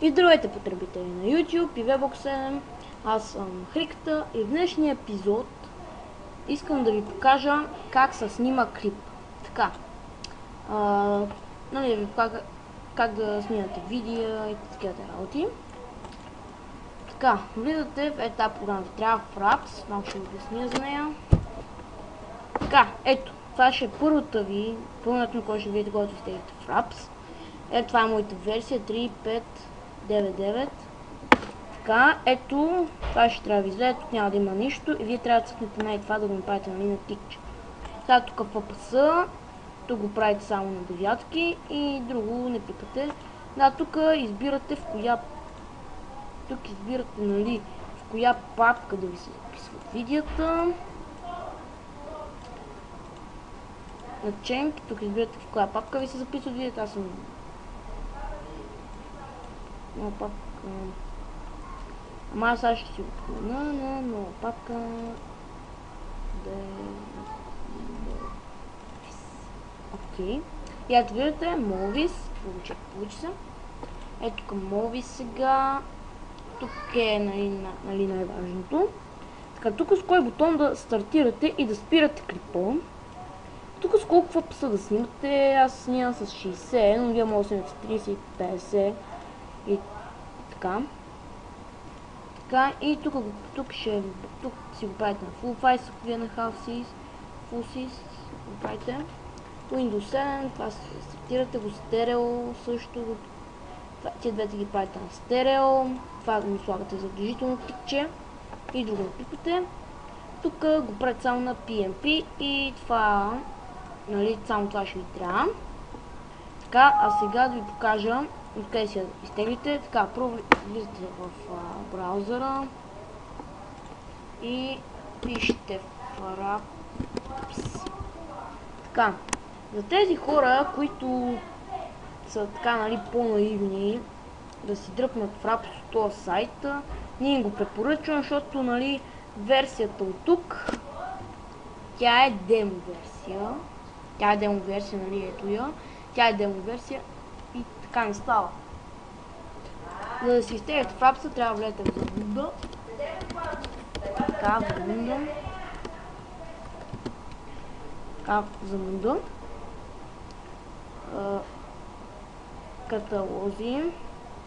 И здравейте, потребители на YouTube и Webbox 7. Аз съм Хриката и в днешния епизод искам да ви покажа как се снима клип. Така, да ви покажа как да снимате видео и такива работи. Така, влизате в етап програмата. Трябва в Fraps, малко ще ви обясня за нея. Така, ето, това ще е първата ви, пълната на който ще видите, когато изтеглите в Fraps. Ето, това е моята версия 3.5.9.9. Така, ето, това ще трябва да ви излезе, тук няма да има нищо и вие трябва да цъкнете на това да го направите на тикче. Сега тук в FPS, тук го правите само на девятки и друго не пипате. Да, тук избирате в коя, в коя папка да ви се записват видеята. На чемп, тук избирате в коя папка ви се записват видеята. Аз съм нова папка. Ама сега ще си го на нова папка. Окей. И ето виждате Movies. Получи се. Ето към Movies сега. Тук е нали най-важното. Така, тук с кой бутон да стартирате и да спирате клипа. Тук с колко FPS да снимате. Аз снимам с 60, но вие може да снимате с 30 и 50 и така. Така, и тук си го правите на Full Size, ако вие на Half Size го правите. Windows 7, това стартирате го стерео също. Тия двете ги правите на стерео. Това го слагате задължително тикче и друго напипате. Тук го правите само на PMP и това, нали, само това ще ви трябва. Така, а сега да ви покажа откъде си изтеглите. Така, първо влизате в браузъра и пишете Fraps. Така, за тези хора, които са така, нали, по-наивни да си дръпнат Fraps от този сайт, ние го препоръчвам, защото, нали, версията от тук, тя е демо версия. Тя е демо версия, нали, ето я. Тя е демо версия и така не става. За да си изтеглите Fraps, трябва да влезете в Zabunda. Така, в Zabunda. Така, в Zabunda. Каталози.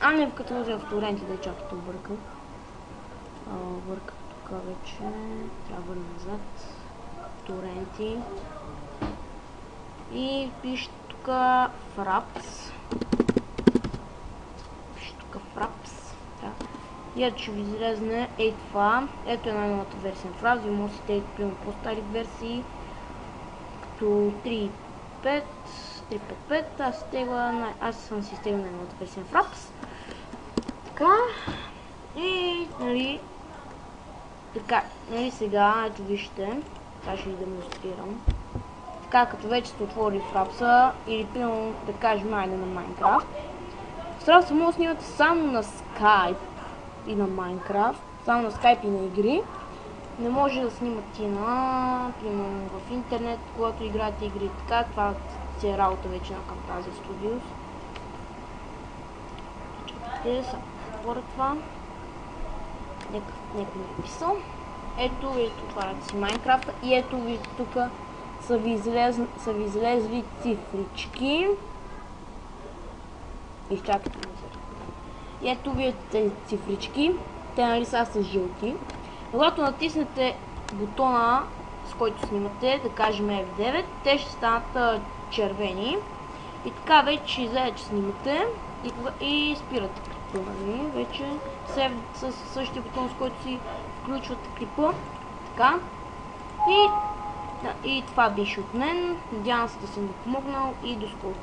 А не в каталози, в торенти, да чакате объркам. Объркам тук вече. Трябва да върна назад. Торенти. И пишете тук Fraps. Пишете тук Fraps. И ето ще ви излезне това. Ето е най-новата версия на Fraps. Ви може да си теглите примерно по-стари версии. Като 3.5. 3.5. Аз съм си изтегнал най-новата версия на Fraps. Така. И нали сега, ето вижте. Така ще ви демонстрирам. Така, като вече сте отворили Fraps или примерно да кажем айде на Minecraft. Fraps може да снимате само на Skype и на Minecraft. Само на Skype и на игри. Не може да снимате на, примерно в интернет, когато играете игри. Така, това си е работа вече на Camtasia Studios. Чакайте, сега отворя това. Нека ми е писал. Ето, виждате, отваряте си Minecraft и ето виждате тук са ви излезли цифрички. Изчакайте ми се. И ето виждате тези цифрички. Те, нали, са жълти. Когато натиснете бутона, с който снимате, да кажем F9, те ще станат червени. И така вече ще излезе, че снимате и спирате клипа, нали? Вече с същия бутон, с който си включвате клипа. Така. И това беше от мен. Надявам се да съм ви помогнал и до скоро.